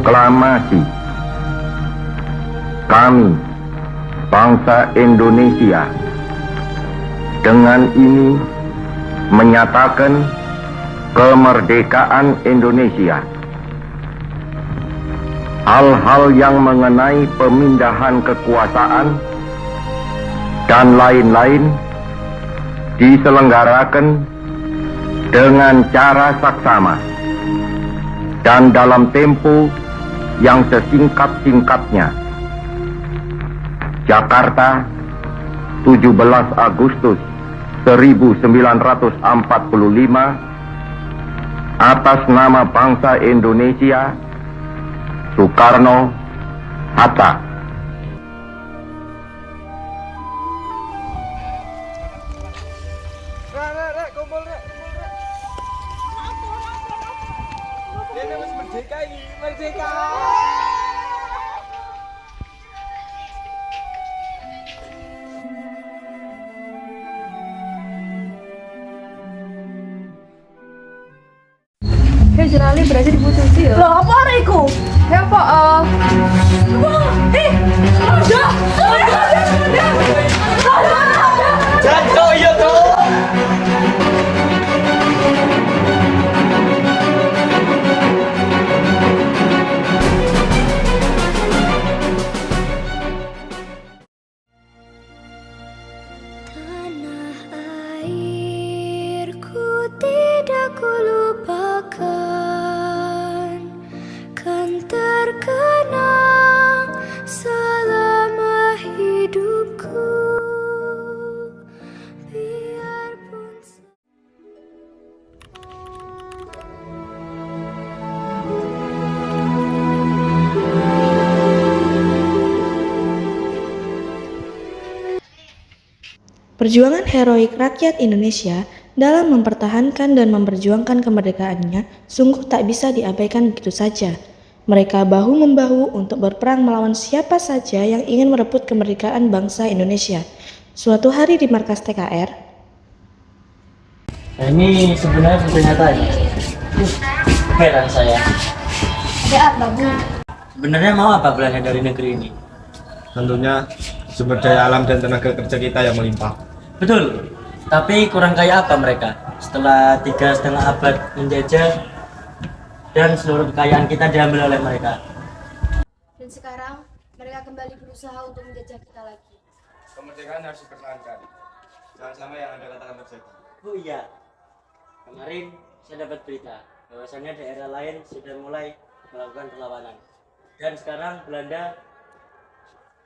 Proklamasi. Kami, bangsa Indonesia, dengan ini menyatakan kemerdekaan Indonesia. Hal-hal yang mengenai pemindahan kekuasaan dan lain-lain diselenggarakan dengan cara saksama dan dalam tempo yang sesingkat-singkatnya. Jakarta, 17 Agustus 1945, atas nama bangsa Indonesia, Soekarno Hatta. Kumpul, ini harus merdeka ini, merdeka. Hei, jenali berhasil diputusi ya? Loh, apa iku? Hei, apa? Wah, ada! Jatuh, iya tuh. Tanah airku tidak kulupakan, kan terkenang selama hidupku. Biarpun Perjuangan heroik rakyat Indonesia dalam mempertahankan dan memperjuangkan kemerdekaannya sungguh tak bisa diabaikan begitu saja. Mereka bahu-membahu untuk berperang melawan siapa saja yang ingin merebut kemerdekaan bangsa Indonesia. Suatu hari di markas TKR, Nah, ini sebenarnya bukti nyata ya. Heran saya. ada apa, Bu? Sebenarnya mau apa Belanda dari negeri ini? Tentunya sumber daya alam dan tenaga kerja kita yang melimpah. Betul. Tapi kurang kaya apa mereka? Setelah 3,5 abad menjajah dan seluruh kekayaan kita diambil oleh mereka. Dan sekarang mereka kembali berusaha untuk menjajah kita lagi. Kemerdekaan harus dipertahankan. Jangan sampai yang Anda katakan terjadi. Oh iya. Kemarin saya dapat berita bahwasannya daerah lain sudah mulai melakukan perlawanan. Dan sekarang Belanda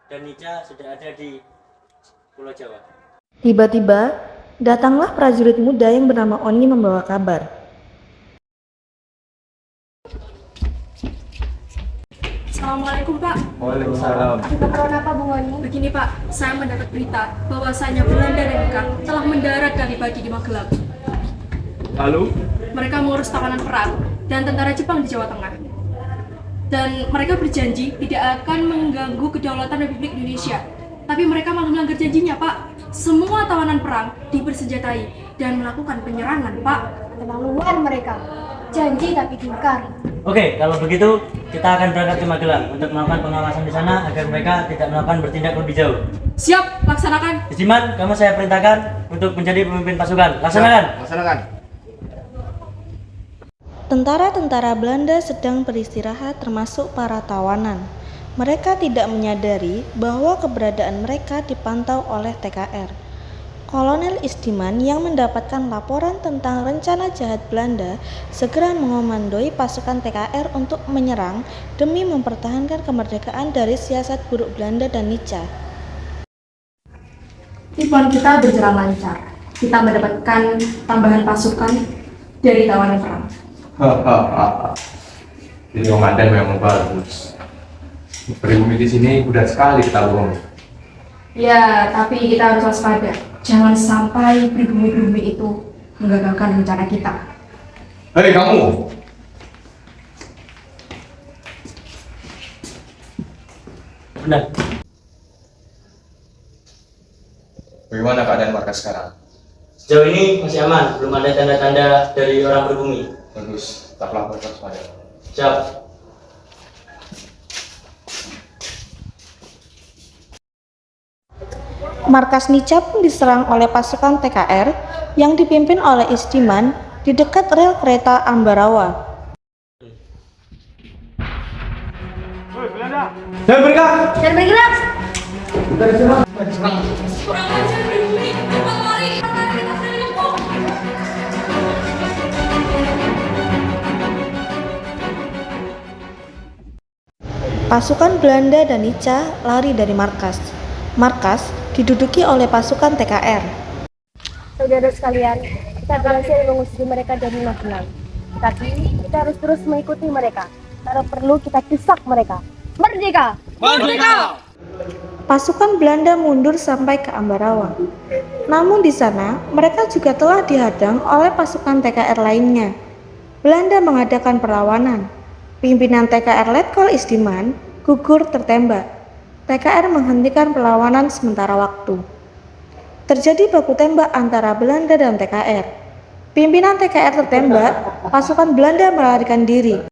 dan Nica sudah ada di Pulau Jawa. tiba-tiba datanglah prajurit muda yang bernama Oni membawa kabar. Assalamualaikum, Pak. Waalaikumsalam. Keperluan apa, Bu Ngoni? Begini, Pak, saya mendapat berita bahwasanya Belanda dan Nika telah mendarat dari pagi di Magelang. Lalu, Mereka mengurus tawanan perang dan tentara Jepang di Jawa Tengah. Dan mereka berjanji tidak akan mengganggu kedaulatan Republik Indonesia. Tapi mereka malah melanggar janjinya, Pak. Semua tawanan perang dipersenjatai dan melakukan penyerangan, Pak. Keterlaluan mereka. Janji tapi diingkari. Oke, kalau begitu kita akan berangkat ke Magelang untuk melakukan pengawasan di sana agar mereka tidak melakukan bertindak lebih jauh. Siap, laksanakan. Isiman, kamu saya perintahkan untuk menjadi pemimpin pasukan. Laksanakan. laksanakan. Tentara-tentara Belanda sedang beristirahat termasuk para tawanan. Mereka tidak menyadari bahwa keberadaan mereka dipantau oleh TKR. Kolonel Istiman yang mendapatkan laporan tentang rencana jahat Belanda segera mengomandoi pasukan TKR untuk menyerang demi mempertahankan kemerdekaan dari siasat buruk Belanda dan Nica. Tipuan kita berjalan lancar. Kita mendapatkan tambahan pasukan dari tawanan perang. Hahaha. Jadi komandan memang bagus. Pribumi di sini mudah sekali kita bohong. Ya, tapi kita harus waspada. Jangan sampai pribumi-pribumi itu menggagalkan rencana kita. Hei kamu! Benar. Bagaimana keadaan markas sekarang? Sejauh ini masih aman, belum ada tanda-tanda dari orang berbumi. Bagus, tetaplah berwaspada. Siap. Markas Nica pun diserang oleh pasukan TKR yang dipimpin oleh Istiman di dekat rel kereta Ambarawa. Dan bergerak. Kurang ajar ini, cepat lari, kita selingkuh. Pasukan Belanda dan Nica lari dari markas. Markas diduduki oleh pasukan TKR. Saudara sekalian, kita berhasil mengusir mereka dari Magelang. Tapi kita harus terus mengikuti mereka. Kalau perlu kita desak mereka. Merdeka! Merdeka! Pasukan Belanda mundur sampai ke Ambarawa. Namun di sana mereka juga telah dihadang oleh pasukan TKR lainnya. Belanda mengadakan perlawanan. Pimpinan TKR Letkol Istiman gugur tertembak. TKR menghentikan perlawanan sementara waktu. Terjadi baku tembak antara Belanda dan TKR. Pimpinan TKR tertembak, pasukan Belanda melarikan diri.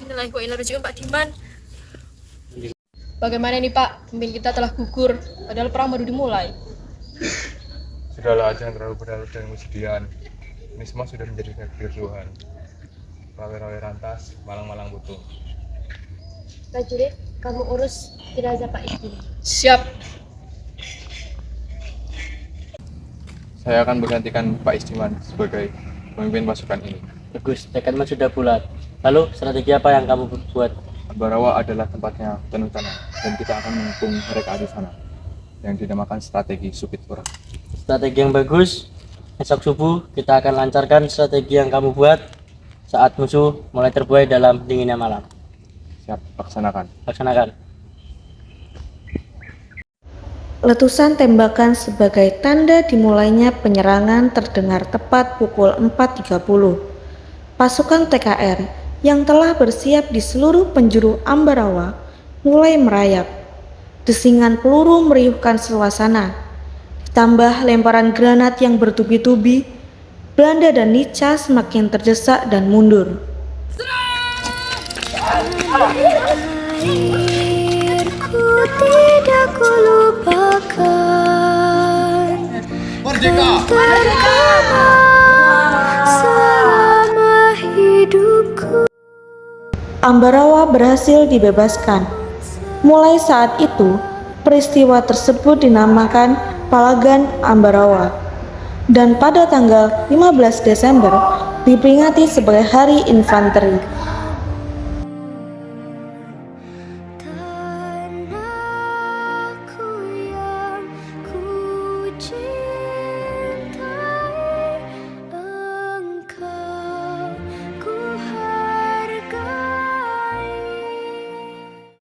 Inilah kok ini Pak Diman. Bagaimana nih Pak? Pemimpin kita telah gugur, padahal perang baru dimulai. Sudahlah, jangan terlalu berlarut dan kesedihan. Ini semua sudah menjadi takdir Tuhan. Rawe-rawe rantas, malang-malang butuh. Prajurit, kamu urus jenazah Pak Ibu. Siap. Saya akan menggantikan Pak Istiman sebagai pemimpin pasukan ini. Bagus, tekadmu sudah bulat. Lalu strategi apa yang kamu buat? Ambarawa adalah tempatnya penuh tanah dan kita akan mengepung mereka di sana yang dinamakan strategi Supit Pura. Strategi yang bagus. Esok subuh kita akan lancarkan strategi yang kamu buat saat musuh mulai terbuai dalam dinginnya malam. Siap, laksanakan. Laksanakan. Letusan tembakan sebagai tanda dimulainya penyerangan terdengar tepat pukul 4.30. Pasukan TKR yang telah bersiap di seluruh penjuru Ambarawa mulai merayap. Desingan peluru meriuhkan suasana. Ditambah lemparan granat yang bertubi-tubi, Belanda dan Nica semakin terdesak dan mundur. Tidak kulupakan. Merdeka! Selama hidupku. Ambarawa berhasil dibebaskan. Mulai saat itu, peristiwa tersebut dinamakan Palagan Ambarawa. Dan pada tanggal 15 Desember diperingati sebagai Hari Infanteri.